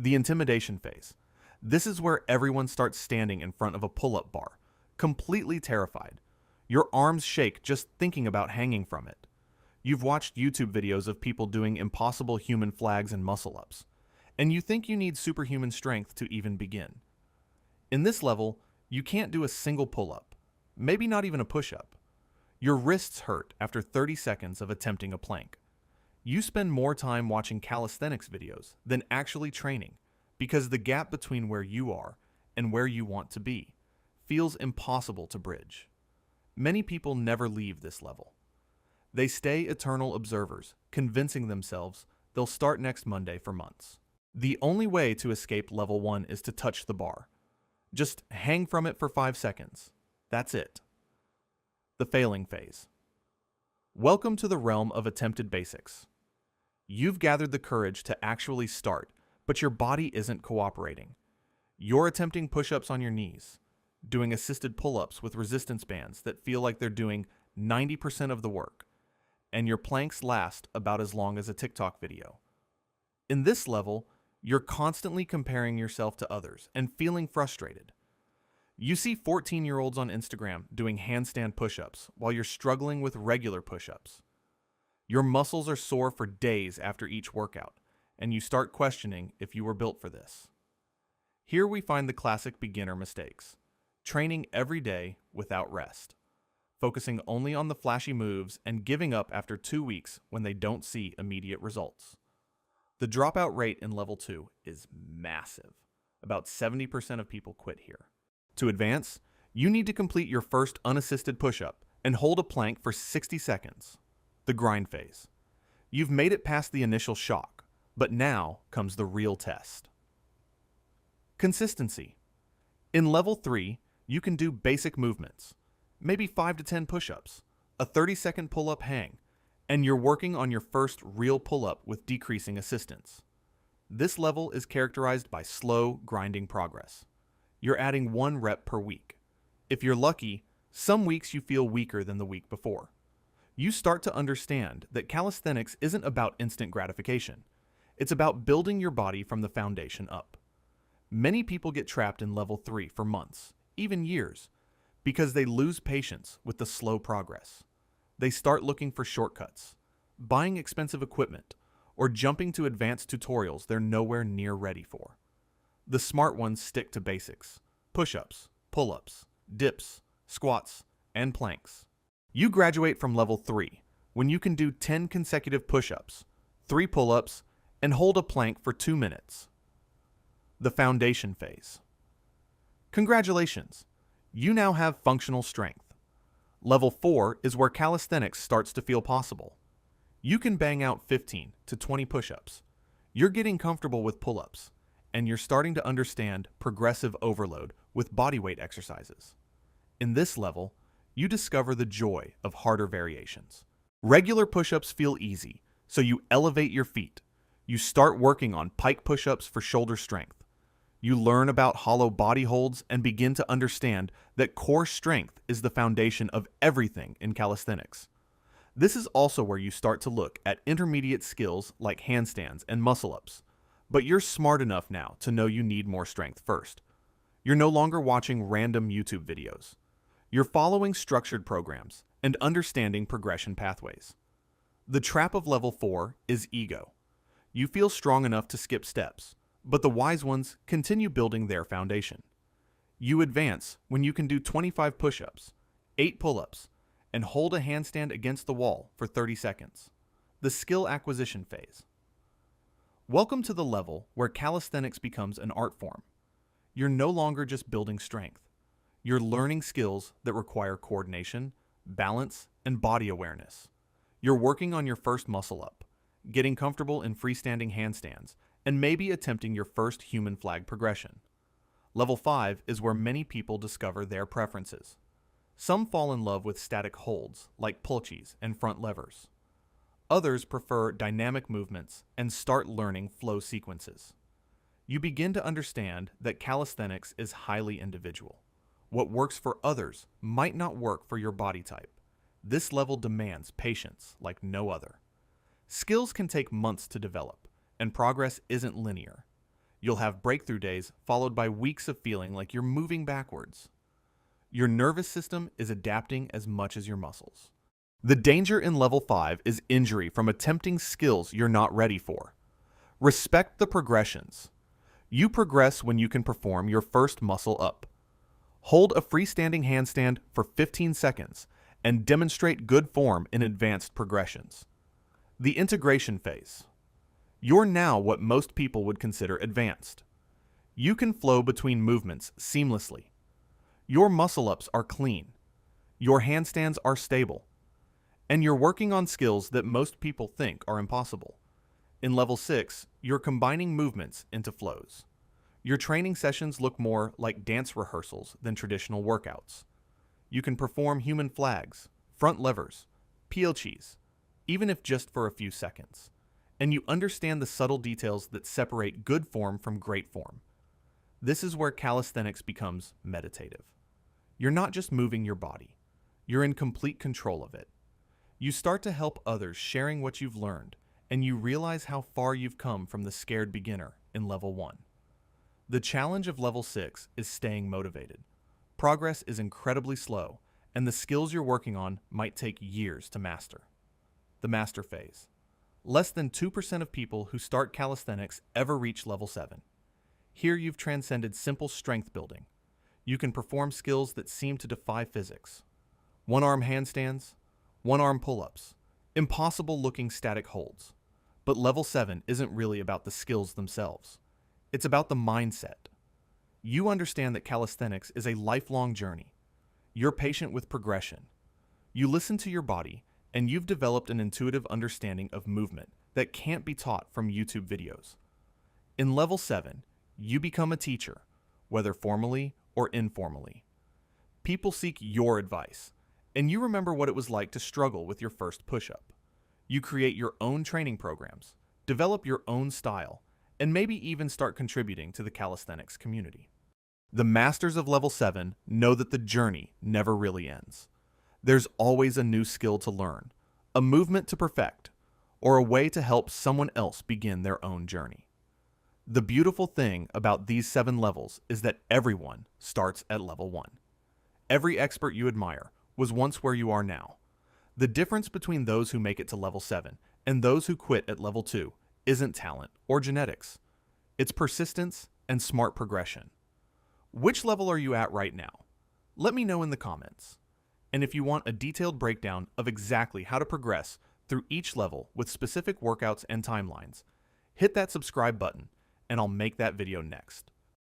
The intimidation phase. This is where everyone starts standing in front of a pull-up bar, completely terrified. Your arms shake just thinking about hanging from it. You've watched YouTube videos of people doing impossible human flags and muscle-ups, and you think you need superhuman strength to even begin. In this level, you can't do a single pull-up, maybe not even a push-up. Your wrists hurt after 30 seconds of attempting a plank. You spend more time watching calisthenics videos than actually training because the gap between where you are and where you want to be feels impossible to bridge. Many people never leave this level. They stay eternal observers, convincing themselves they'll start next Monday for months. The only way to escape level 1 is to touch the bar. Just hang from it for 5 seconds. That's it. The failing phase. Welcome to the realm of attempted basics. You've gathered the courage to actually start, but your body isn't cooperating. You're attempting push-ups on your knees, doing assisted pull-ups with resistance bands that feel like they're doing 90% of the work, and your planks last about as long as a TikTok video. In this level, you're constantly comparing yourself to others and feeling frustrated. You see 14-year-olds on Instagram doing handstand push-ups while you're struggling with regular push-ups. Your muscles are sore for days after each workout, and you start questioning if you were built for this. Here we find the classic beginner mistakes: training every day without rest, focusing only on the flashy moves and giving up after 2 weeks when they don't see immediate results. The dropout rate in level 2 is massive. About 70% of people quit here. To advance, you need to complete your first unassisted push-up and hold a plank for 60 seconds. The grind phase. You've made it past the initial shock, but now comes the real test. Consistency. In level 3, you can do basic movements, maybe 5 to 10 push-ups, a 30-second pull-up hang, and you're working on your first real pull-up with decreasing assistance. This level is characterized by slow, grinding progress. You're adding 1 rep per week. If you're lucky, some weeks you feel weaker than the week before. You start to understand that calisthenics isn't about instant gratification. It's about building your body from the foundation up. Many people get trapped in level 3 for months, even years, because they lose patience with the slow progress. They start looking for shortcuts, buying expensive equipment, or jumping to advanced tutorials they're nowhere near ready for. The smart ones stick to basics: push-ups, pull-ups, dips, squats, and planks. You graduate from level 3 when you can do 10 consecutive push-ups, 3 pull-ups, and hold a plank for 2 minutes. The foundation phase. Congratulations! You now have functional strength. Level 4 is where calisthenics starts to feel possible. You can bang out 15 to 20 push-ups. You're getting comfortable with pull-ups, and you're starting to understand progressive overload with bodyweight exercises. In this level, you discover the joy of harder variations. Regular push-ups feel easy, so you elevate your feet. You start working on pike push-ups for shoulder strength. You learn about hollow body holds and begin to understand that core strength is the foundation of everything in calisthenics. This is also where you start to look at intermediate skills like handstands and muscle-ups. But you're smart enough now to know you need more strength first. You're no longer watching random YouTube videos. You're following structured programs and understanding progression pathways. The trap of level 4 is ego. You feel strong enough to skip steps, but the wise ones continue building their foundation. You advance when you can do 25 push-ups, 8 pull-ups, and hold a handstand against the wall for 30 seconds. The skill acquisition phase. Welcome to the level where calisthenics becomes an art form. You're no longer just building strength. You're learning skills that require coordination, balance, and body awareness. You're working on your first muscle up, getting comfortable in freestanding handstands, and maybe attempting your first human flag progression. Level 5 is where many people discover their preferences. Some fall in love with static holds, like pulchees and front levers. Others prefer dynamic movements and start learning flow sequences. You begin to understand that calisthenics is highly individual. What works for others might not work for your body type. This level demands patience like no other. Skills can take months to develop, and progress isn't linear. You'll have breakthrough days followed by weeks of feeling like you're moving backwards. Your nervous system is adapting as much as your muscles. The danger in level 5 is injury from attempting skills you're not ready for. Respect the progressions. You progress when you can perform your first muscle up. Hold a freestanding handstand for 15 seconds and demonstrate good form in advanced progressions. The integration phase. You're now what most people would consider advanced. You can flow between movements seamlessly. Your muscle-ups are clean. Your handstands are stable. And you're working on skills that most people think are impossible. In level 6, you're combining movements into flows. Your training sessions look more like dance rehearsals than traditional workouts. You can perform human flags, front levers, PLCs, even if just for a few seconds. And you understand the subtle details that separate good form from great form. This is where calisthenics becomes meditative. You're not just moving your body. You're in complete control of it. You start to help others sharing what you've learned, and you realize how far you've come from the scared beginner in level 1. The challenge of level 6 is staying motivated. Progress is incredibly slow, and the skills you're working on might take years to master. The master phase. Less than 2% of people who start calisthenics ever reach level 7. Here you've transcended simple strength building. You can perform skills that seem to defy physics. One-arm handstands, one-arm pull-ups, impossible-looking static holds. But level 7 isn't really about the skills themselves. It's about the mindset. You understand that calisthenics is a lifelong journey. You're patient with progression. You listen to your body, and you've developed an intuitive understanding of movement that can't be taught from YouTube videos. In level 7, you become a teacher, whether formally or informally. People seek your advice, and you remember what it was like to struggle with your first push-up. You create your own training programs, develop your own style, and maybe even start contributing to the calisthenics community. The masters of level 7 know that the journey never really ends. There's always a new skill to learn, a movement to perfect, or a way to help someone else begin their own journey. The beautiful thing about these 7 levels is that everyone starts at level 1. Every expert you admire was once where you are now. The difference between those who make it to level 7 and those who quit at level 2 isn't talent or genetics. It's persistence and smart progression. Which level are you at right now? Let me know in the comments. And if you want a detailed breakdown of exactly how to progress through each level with specific workouts and timelines, hit that subscribe button and I'll make that video next.